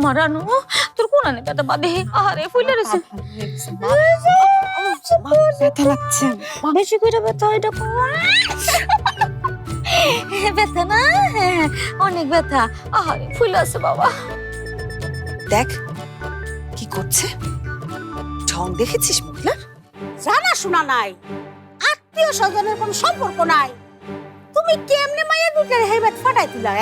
আমার রানু তোর কোন আনে ব্যথা বাদে আরে ফুলে রয়েছে ব্যথা লাগছে বেশি করে ব্যথা এটা ব্যথা না হ্যাঁ অনেক ব্যথা আরে ফুলে আছে বাবা দেখ কি করছে ঢং দেখেছিস মুখলার জানা শোনা নাই, আত্মীয় স্বজনের কোনো সম্পর্ক নাই, তুমি কেমনে মাইয়া দুটের হেবাত ফাটাই তুলা?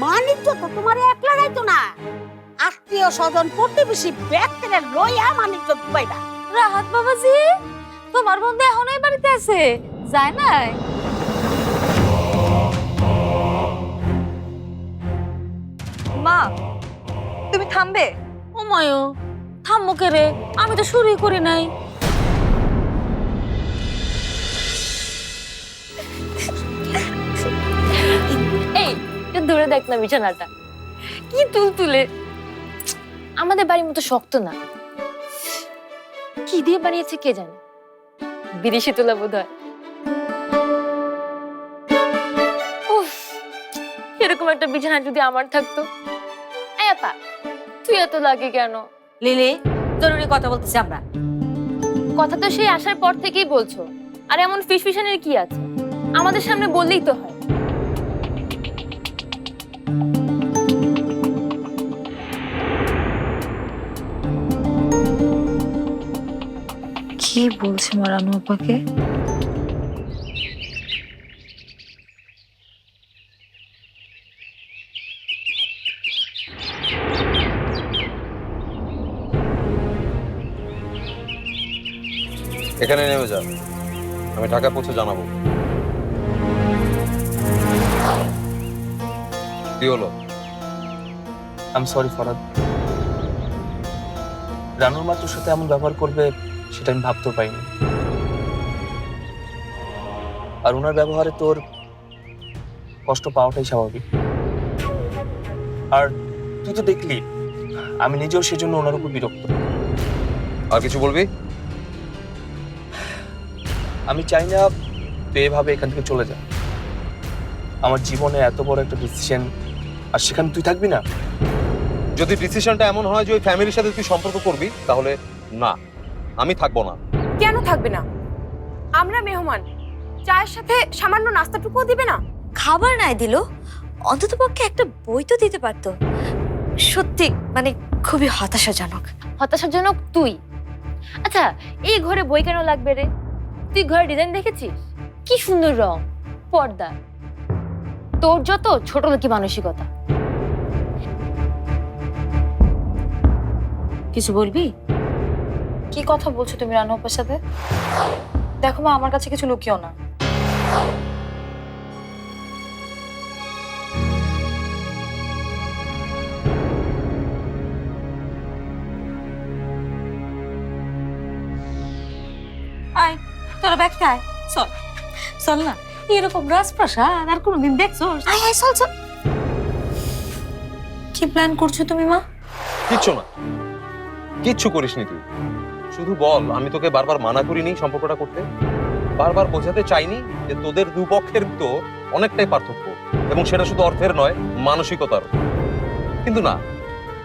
মানিক তো তোমার একলা রাইতো না, আত্মীয় স্বজন প্রতিবেশী ব্যক্তিরা লইয়া মানিক তো দুবাইরা। রাহাত বাবাজি তোমার বন্ধু এখনো এই বাড়িতে আছে যায় নাই? মা তুমি থামবে? ও মায়ো থামো কে রে, আমি তো শুরুই করি নাই। এই একটু দূরে দেখ না বিছানাটা কি তুলতুলে, আমাদের বাড়ির মতো শক্ত না। কি দিয়ে বানিয়েছে কে জানে, বিদেশি তুলা বোধ হয়। উফ, এরকম একটা বিছানা যদি আমার থাকতো। এই আপা তুই এত লাগে কেন? লিলি জরুরি কথা বলতেছি আমরা। কথা তো সেই আসার পর থেকেই বলছো, আর এমন ফিসফিসানের কি আছে? আমাদের সামনে বললেই তো হয়। কি বলছে মা রানু আপাকে? এখানে নেমে যা, আমি ঢাকা পৌঁছে জানাবো। কি হলো? I am sorry Farhad. রানুর মা তোর সাথে এমন ব্যবহার করবে সেটা আমি ভাবতেও পাইনি। আর ওনার ব্যবহারে তোর কষ্ট পাওয়াটাই স্বাভাবিক। আর তুই তো দেখলি আমি নিজেও সেজন্য ওনার উপর বিরক্ত। আর কিছু বলবি? আমি চাই না তুই এভাবে এখান থেকে চলে যা। আমার জীবনে এত বড় একটা ডিসিশন, আর সেখানে তুই থাকবি না। যদি ডিসিশনটা এমন হয় যে ওই ফ্যামিলির সাথে তুই সম্পর্ক করবি, তাহলে না, আমি থাকবো না। কেন থাকবে না? আমরা মেহমান, চায়ের সাথে সামান্য নাস্তাটুকুও দিবে না? খাবার নাই দিল অন্তত পক্ষে একটা বই তো দিতে পারতো। সত্যি মানে খুবই হতাশাজনক। হতাশাজনক তুই। আচ্ছা এই ঘরে বই কেন লাগবে রে? তুই ঘরের ডিজাইন দেখেছিস? কি সুন্দর রং, পর্দা। তোর যত ছোট লোকি মানসিকতা। কিছু বলবি? কি কথা বলছো তুমি রানু আপার সাথে? দেখো মা, আমার কাছে কিছু লুকিও না। আয় তোরা ব্যাগটা আয়, চল চল না। এরকম রাজপ্রাসাদ আর কোনোদিন দেখছো? আয় আয় চল চল। কি প্ল্যান করছো তুমি মা? কিচ্ছু না, কিচ্ছু করিসনি তুই। শুধু বল, আমি তোকে বারবার মানা করিনি সম্পর্কটা করতে? বারবার বোঝাতে চাইনি যে তোদের দুপক্ষের তো অনেকটাই পার্থক্য, এবং সেটা শুধু অর্থের নয়, মানসিকতার। কিন্তু না,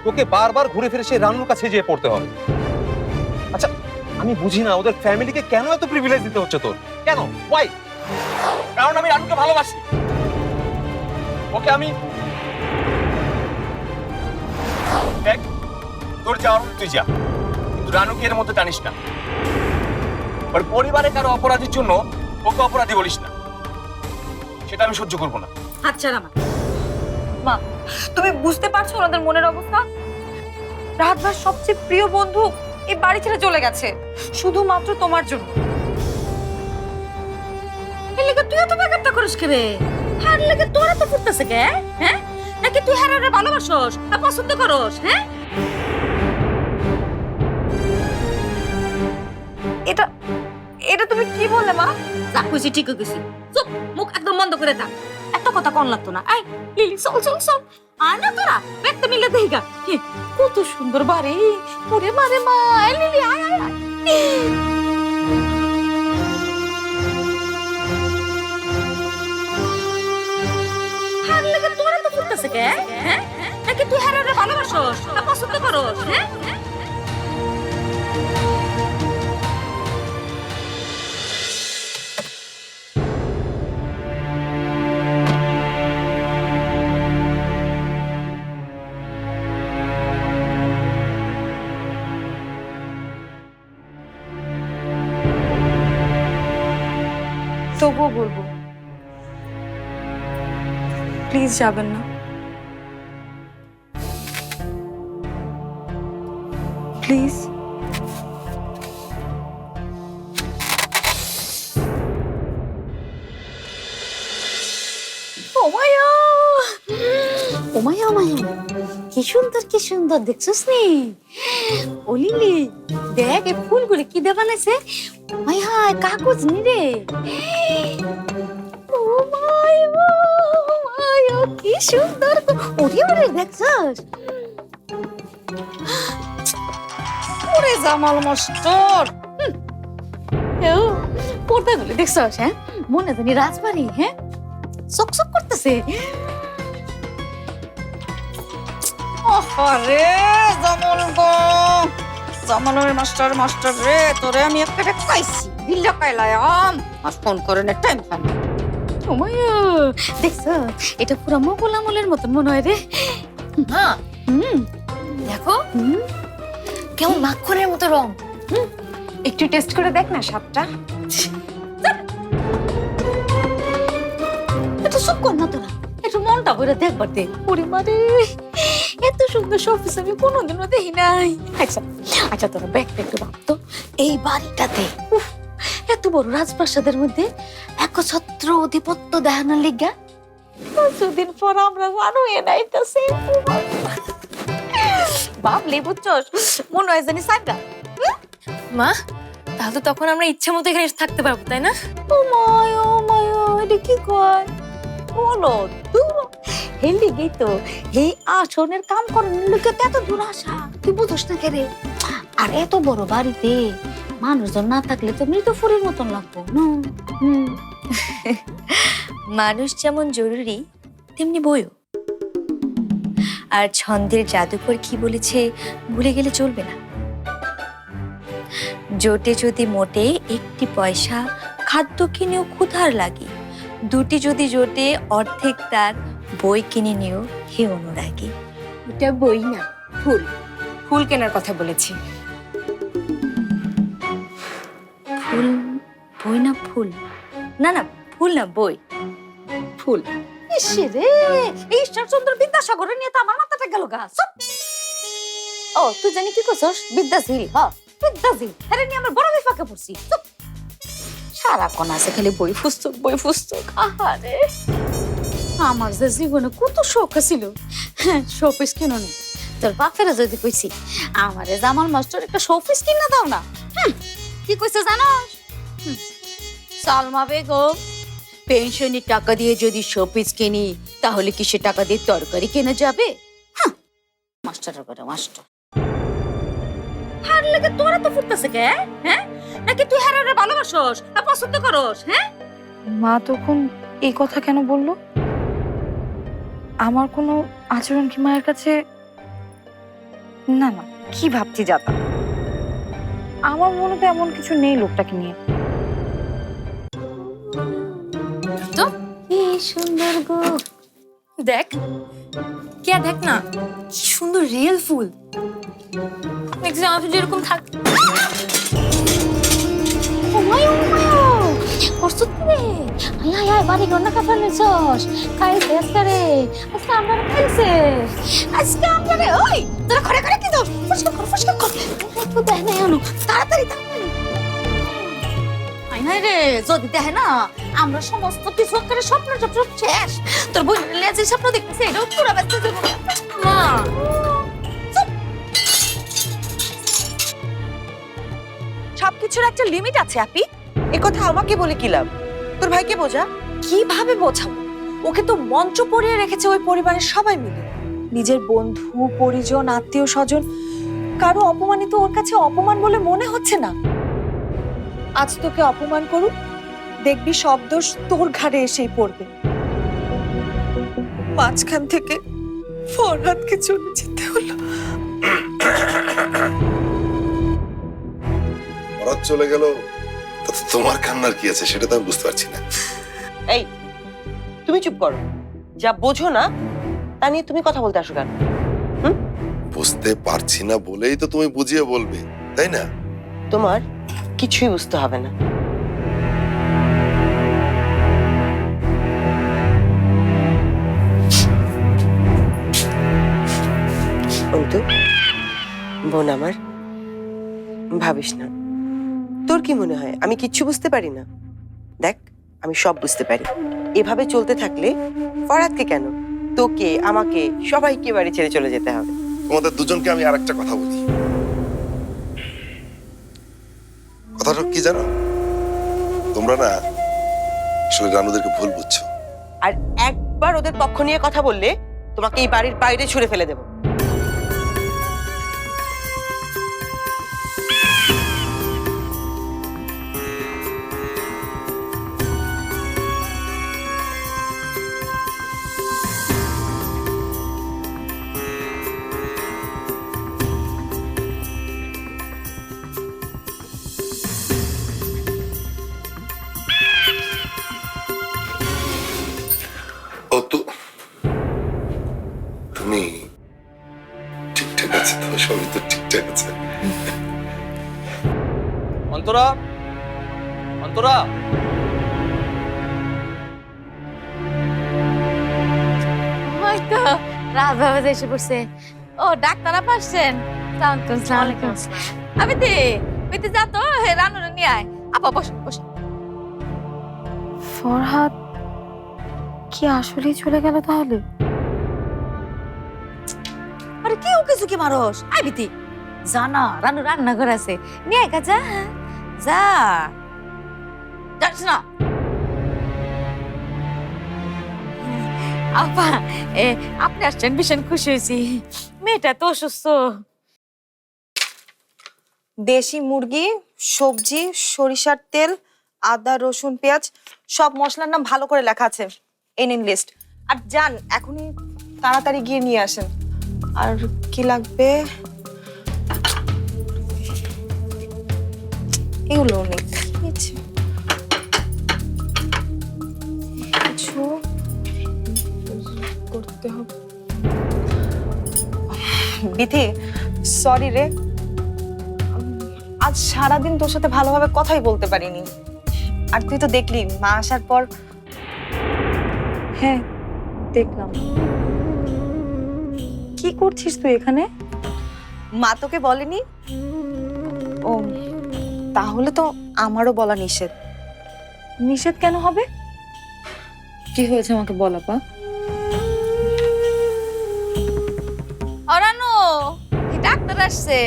তোকে বারবার ঘুরে ফিরে সেই রানুর কাছে যেয়ে পড়তে হবে। আচ্ছা আমি বুঝি না, ওদের ফ্যামিলিকে কেন এত প্রিভিলেজ দিতে হচ্ছে তোর? কেন? ওয়াই? কারণ আমি রানুকে ভালোবাসি। ওকে আমি দেখ, তোর যাওয়ার তুই যা, কিন্তু রানুকে এর মধ্যে টানিস না। ওর পরিবারে কারো অপরাধীর জন্য ওকে অপরাধী বলিস না, সেটা আমি সহ্য করবো না। আচ্ছা রামা, মা তুমি বুঝতে পারছো ওনাদের মনের অবস্থা? রাহাত ভাইয়ের সবচেয়ে প্রিয় বন্ধু এই বাড়ি ছেড়ে চলে গেছে শুধুমাত্র তোমার জন্য। এর লেগে তুই এত ব্যাপারটা করিস কে রে? হার লেগে তোরা তো ফুটতেছে কে? হ্যাঁ নাকি তুই হারারে ভালোবাসোস না পছন্দ করস? হ্যাঁ এটা এটা তুমি কি বললে মা? যা কইছি ঠিক কইছি। চুপ, মুখ একদম বন্ধ করে থাক। এত কথা কোন লাগতো না। আয় লিলি চল চল চল। আয় না তোরা ব্যাগটা মিলে দেখিগা। কত সুন্দর বাড়ি। ওরে মারে মা, আয় লিলি আয় আয় আয়। হার লেগে তোরা তো ফুটতেছে কে? হ্যাঁ নাকি তুই হেরারে ভালোবাসোস না পছন্দ করস? হ্যাঁ তবুও বলবো, প্লিজ যাবেন না, প্লিজ। ওমায়া ওমায়া ওমায়া, কি সুন্দর দেখছিস নি? ও লিলি, দেখ এই ফুলগুলো কি দিয়ে বানাইছে? ওমায়া, কাগজ নি রে। ওমায়া, কি সুন্দর! ওরে ওরে, দেখছিস? ওরে জামাল মাস্টার, পর্দাগুলো দেখছিস? হ্যাঁ, মনে জানি রাজবাড়ি। হ্যাঁ, চকচক করতেছে। আরে জামাল গো, জামালের মাস্টার রে, তোরে আমি একটা খাইছি, দিল্লা কাইলাম। আর ফোন করে না, টাইম পাই না। ওমায়া, দেখছ, এটা পুরো মোগল আমলের মতন মনে হয় রে। মা, হুম, দেখো কেমন মাখনের মতো রং। একটু টেস্ট করে দেখ না স্বাদটা। এটা সব কর না তোরা, একটু মনটা ভরে দেখবার দে। ওরে মারে, এত সুন্দর শোপিস আমি কোনোদিনও দেখি নাই। আচ্ছা আচ্ছা, তোরা ব্যাগটা একটু ভাবতো, এই বাড়িটাতে উফ, এত বড় রাজপ্রাসাদের মধ্যে একছত্র অধিপত্য দেখানোর লিগা কিছুদিন পর আমরা জানুয়ে নাইতেছি। ভাবলি বুঝছস, মনে হয় জানি সাইডা। মা, তাহলে তখন আমরা ইচ্ছা মতো এখানে থাকতে পারবো, তাই না? ও মায়া, এটা কি কয়? বলো হেলি গেই তো এই আসনের কাম করার লোকে এত দূর আসা, তুই বুঝোস না কে রে? আর এত বড় বাড়িতে মানুষজন না থাকলে তো মৃতফুরের মতন লাগবো না। মানুষ যেমন জরুরি তেমনি বইও। আর ছন্দের জাদুকর কি বলেছে ভুলে গেলে চলবে না। জোটে যদি মোটে একটি পয়সা, খাদ্য কিনেও ক্ষুধার লাগে। দুটি যদি জোটে অর্ধেক তার, বই কিনে নিও হে অনুরাগী। এটা বই না, ফুল। ফুল কেনার কথা বলেছি। ফুল? বই না ফুল? না না, ফুল না, বই। ফুল। ইসে রে, এই ঈশ্বরচন্দ্র বিদ্যাসাগর নিয়ে তো আমার মাথাটা গেল গা। চুপ। ও, তুই জানি কি করছস? বিদ্যাশীল, হ্যাঁ বিদ্যাশীল। আরে নিয়ে আমার বড় বিপাকে পড়ছি। চুপ। সারাক্ষণ আছে খালি বই পুস্তক। আহারে, আমার যে জীবনে কত শখ ছিল, শোপিস কিনো না। তোর বাপেরা যদি কইছি আমারে জামাল মাস্টার একটা শোপিস কিনা দাও না, কি কইছে জানোস? সালমা বেগম, পেনশনের টাকা দিয়ে যদি শোপিস কিনি তাহলে কি সে টাকা দিয়ে তরকারি কেনা যাবে? মাস্টারের করে মাস্টার। হার লাগে তোরা তো ফুটতেছে কে? হ্যাঁ নাকি তুই হেরারে ভালোবাসোস না পছন্দ করস? হ্যাঁ মা তখন এই কথা কেন বললো? আমার কোনো আচরণ কি মায়ের কাছে? না না, কি ভাবছি যাতা, আমার মনে তো এমন কিছু নেই লোকটাকে নিয়ে। কি সুন্দর গো, দেখ কে, দেখ না কি সুন্দর রিয়েল ফুল। দেখছি আমার যেরকম থাক। ওমায় করছো তুমি? আয় বাড়ি গন্না কাটালে চস খাইছে আজকে রে, আজকে আমরা খাইছে, আজকে আমরা রে। ওই তোরা ঘরে কি দোস? ফুসকা কর তো দেখ না এনো, তাড়াতাড়ি আয় রে, যদি দেখে না আমরা সমস্ত কিছু করে স্বপ্ন শেষ। তোর বোনের লেজে স্বপ্ন দেখতেছে, এটাও পুরো ব্যস্ত দেবো। মা, সবকিছুর একটা লিমিট আছে আপি। এ কথা আমাকে বলে কি লাভ? তোর ভাইকে বোঝা। কিভাবে বোঝাবো? ওকে তো মঞ্চ পরিয়ে রেখেছে ওই পরিবারের সবাই মিলে। নিজের বন্ধু, পরিজন, আত্মীয় স্বজন কারো অপমানিত ওর কাছে অপমান বলে মনে হচ্ছে না। আজ তোকে অপমান করুক, দেখবি সব দোষ তোর ঘাড়ে এসেই পড়বে। মাঝখান থেকে ফরহাদকে চলে যেতে হলো। ফরহাদ চলে গেল, তাতে তোমার কান্নার কি আছে সেটা তো আমি বুঝতে পারছি না। এই তুমি চুপ করো, যা বোঝো না তা নিয়ে তুমি কথা বলতে আসো কেন? বুঝতে পারছি না বলেই তো তুমি বুঝিয়ে বলবে, তাই না? তোমার কিছুই বুঝতে হবে না। অন্তু, বোন আমার, ভাবিস না। তোর কি মনে হয় আমি কিচ্ছু বুঝতে পারি না? দেখ, আমি সব বুঝতে পারি। এভাবে চলতে থাকলে ফরহাদকে কেন, তোকে, আমাকে, সবাইকে বাড়ি ছেড়ে চলে যেতে হবে। তোমাদের দুজনকে আমি আরেকটা কথা বলি। কথাটা কি জানো, তোমরা না আসলে রানুদেরকে ভুল বুঝছো। আর একবার ওদের পক্ষ নিয়ে কথা বললে তোমাকে এই বাড়ির বাইরে ছুঁড়ে ফেলে দেবো। ও তো তুমি ঠিকঠাক আছে তো? সবই তো ঠিকঠাক আছে? অন্তরা, অন্তরা, হয়তো রাত বাবা এসে পড়ছে। ও ডাক্তার আপা আসছেন? আমি বিতি যা তো, হে রানু নিয়ে আয়। আপা বস বস। ফরহাদ কি আসলেই চলে গেল তাহলে? আরে কি ওকে ঝুঁকি মারস? আই বিতি জানা রানু রান্না করে আছে, নিয়ে আয় যা যা। যাস না আপা, আপনি আসছেন ভীষণ খুশি হয়েছি। মেয়েটা তো অসুস্থ। দেশি মুরগি, সবজি, সরিষার তেল, আদা, রসুন, পেঁয়াজ, সব মশলার নাম ভালো করে লেখা আছে। এই নিন লিস্ট। আর যান এখনই তাড়াতাড়ি গিয়ে নিয়ে আসেন। আর কি লাগবে? এগুলো অনেক কিছু করতে হবে। বিথি, সরি রে, আজ সারাদিন তোর সাথে ভালোভাবে কথাই বলতে পারিনি। আর তুই তো দেখলি মা আসার পর। হ্যাঁ দেখলাম। কি করছিস তুই এখানে? মা তোকে বলেনি? ও, তাহলে তো আমারও বলা নিষেধ। নিষেধ কেন হবে? কি হয়েছে আমাকে বল আপা। রানু, ডাক্তার আসছে,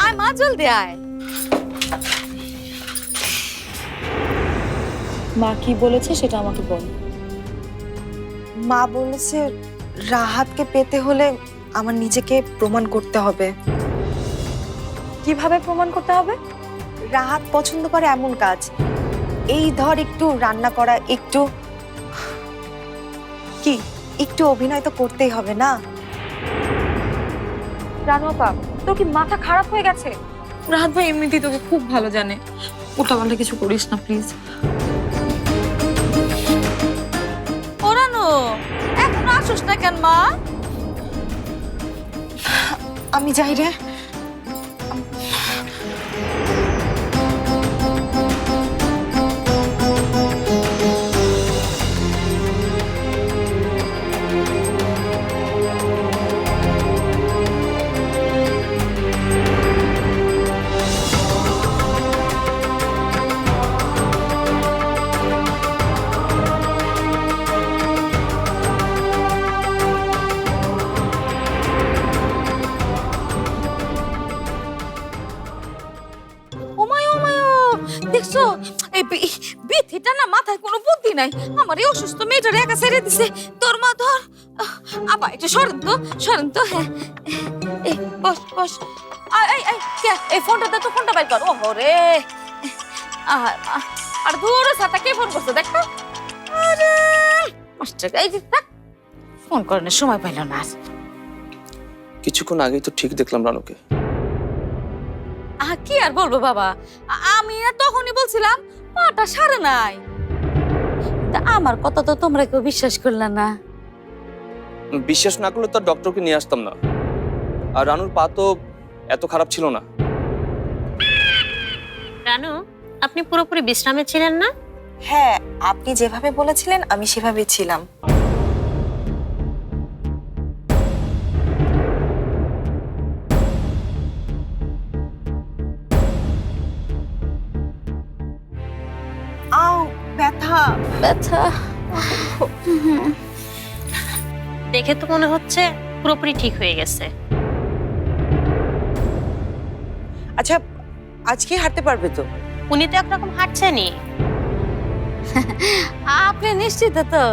আয় মা জলদি আয়। মা কি বলেছে সেটা আমাকে বল। মা বলেছে রাহাতকে পেতে হলে আমার নিজেকে প্রমাণ করতে হবে। কিভাবে প্রমাণ করতে হবে? রাহাত পছন্দ করে এমন কাজ, এই ধর একটু রান্না করা, একটু কি একটু অভিনয় তো করতেই হবে না? রানু আপা, তোর কি মাথা খারাপ হয়ে গেছে? রাহাত ভাই এমনিতেই তোকে খুব ভালো জানে। উল্টাপাল্টা কিছু করিস না প্লিজ। ও রানু, এখনো আসুস না কেন মা? আমি যাই রে। দেখছো এই বিথিটা না, মাথায় কোনো বুদ্ধি নাই। আমার এই অসুস্থ মেয়েটার একা ছেড়ে দিছে। তোর মা ধর। আপা একটু সরেন তো। হ্যাঁ বস বস। এই ফোনটা দে তো, ফোনটা বাইর কর। ওহো রে, আর দূরে সাথে কে ফোন করছে দেখ তো। আরে মাস্টার, এই যে ফোন করানোর সময় পাইল না। কিছুক্ষণ আগেই তো ঠিক দেখলাম রানুকে। কি আর বলবো বাবা, আমি না তখনই বলছিলাম পাটা সারে নাই। তা আমার কথা তো তোমরা কেউ বিশ্বাস করলে না। বিশ্বাস না করলে তো আর ডক্টরকে নিয়ে আসতাম না। আর রানুর পা তো এত খারাপ ছিল না। রানু, আপনি পুরোপুরি বিশ্রামে ছিলেন না? হ্যাঁ, আপনি যেভাবে বলেছিলেন আমি সেভাবে ছিলাম। আও, ব্যথা। ব্যথা দেখে তো মনে হচ্ছে পুরোপুরি ঠিক হয়ে গেছে। আচ্ছা, আজকে হাঁটতে পারবে তো? উনি তো একরকম হাঁটছেনই। আপনি নিশ্চিত তো?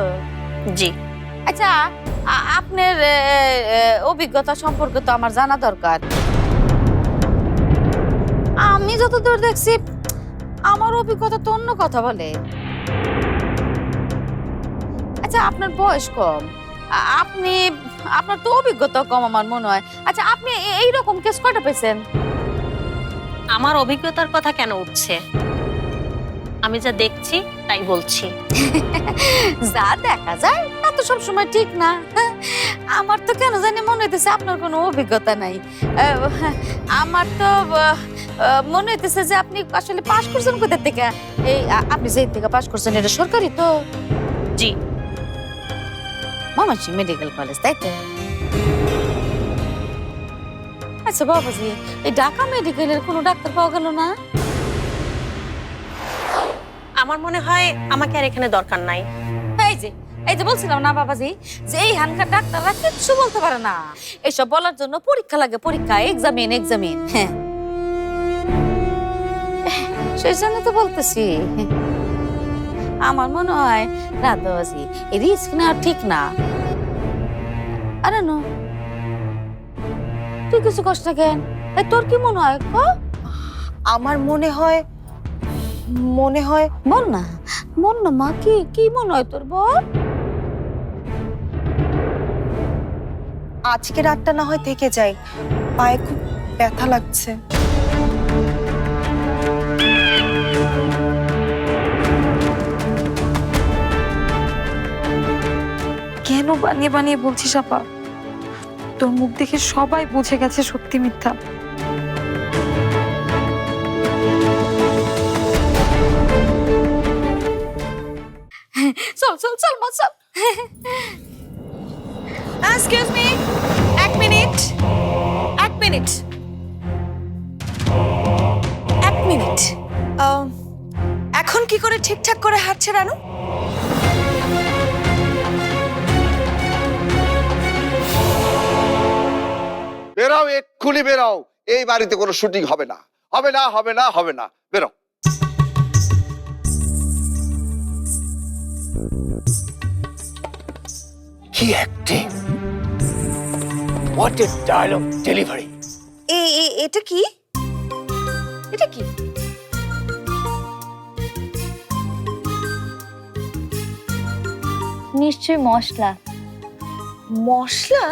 জি। আচ্ছা, আপনার অভিজ্ঞতা সম্পর্কে তো আমার জানা দরকার। আমি যতদূর দেখছি আমার অভিজ্ঞতা তো অন্য কথা বলে। আচ্ছা, আপনার বয়স কম, আপনার তো অভিজ্ঞতা কম আমার মনে হয়। আচ্ছা, আপনি এইরকম কেস কয়টা পেয়েছেন? আমার অভিজ্ঞতার কথা কেন উঠছে? আমি যা দেখছি তাই বলছি। যা দেখা যায় তা তো সবসময় ঠিক না। আমার তো কেন জানি মনে হইতেছে আপনার কোনো অভিজ্ঞতা নাই। আমার তো মনে হইতেছে যে আপনি আসলে পাশ করছেন কোথা থেকে। এই আপনি যেই থেকে পাশ করছেন এটা সরকারি তো? জি। ময়মনসিংহ মেডিকেল কলেজ, তাই তো? আচ্ছা বাবাজি, এই ঢাকা মেডিকেলের কোনো ডাক্তার পাওয়া গেল না? আমার মনে হয় আমাকে আর এখানে দরকার নাই। এই যে বলছিলাম না বাবাজি, যে এই হানকার ডাক্তাররা কিচ্ছু বলতে পারে না। এসব বলার জন্য পরীক্ষা লাগে, পরীক্ষা, এক্সামিন। হ্যাঁ, সেই জন্য তো বলতেছি। আমার মনে হয় না বাবাজি, এই রিস্ক নেওয়া ঠিক না। আরে নো, তুই কিছু কষ্ট না কেন? তোর কি মনে হয়? আমার মনে হয় বল না মা, কি মনে হয় তোর? বল। আজকে রাতটা না হয় থেকে যাই, পায়ে খুব ব্যথা লাগছে। কেন বানিয়ে বানিয়ে বলছিস আপা? তোর মুখ দেখে সবাই বুঝে গেছে সত্যি মিথ্যা। চল মা, চল। এক্সকিউজ মি, এক মিনিট। এখন কি করে ঠিকঠাক করে হাঁটছে রানু? বেরাও, এক্ষুনি বেরাও। এই বাড়িতে কোনো শুটিং হবে না, বেরো। কি acting, what a dialogue delivery. এটা কি? নিশ্চয়ই মশলা। মশলা?